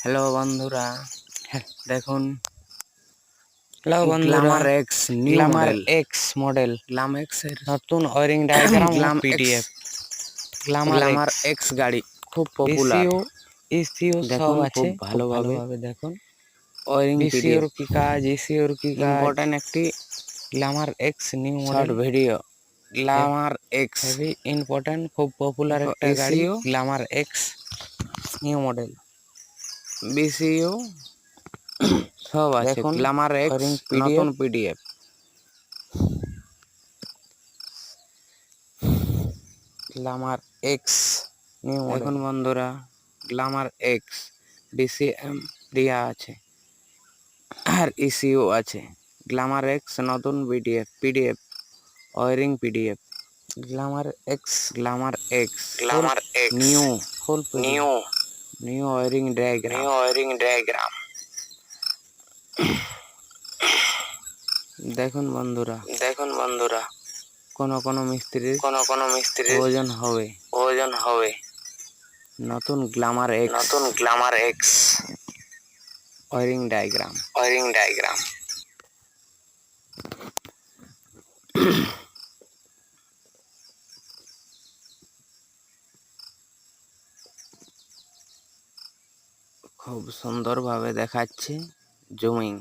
Hello বন্ধুরা, দেখুন hello বন্ধুরা, glamour X new glamour model. X model glamour এর নতুন ওয়ারিং ডায়াগ্রাম ও glam X PDF. Glamour glamour X X গাড়ি খুব পপুলার। ইসিও সব দেখুন আছে, খুব খুব ভালোভাবে ভালোভাবে দেখুন। ওয়ারিং বিসিওর পিডিএফ কি কাজ, ইসিওর কি কাজ। ইম্পর্টেন্ট একটি glamour X new short model, video. Glamour X heavy important, খুব পপুলার দেখো একটা গাড়ি। এসিও গ্ল্যামার এক্স নিউ মডেল বিসিও সব আছে। দেখুন। গ্ল্যামার এক্স ওয়ারিং নতুন PDF, PDF. Glamour X new দেখুন মডেল। বন্ধুরা, গ্ল্যামার এক্স বিসিএম দেয়া আছে আর ইসিও আছে। গ্ল্যামার এক্স নতুন PDF wiring PDF. Glamour X glamour X glamour X new full new PDF, new wiring diagram. New wiring diagram. দেখুন বন্ধুরা, দেখুন বন্ধুরা, কোন মিস্ত্রির কোন মিস্ত্রির প্রয়োজন হবে প্রয়োজন হবে নতুন গ্ল্যামার এক্স নতুন Glamour X wiring diagram. Wiring diagram. খুব সুন্দরভাবে দেখাচ্ছে জুমিং।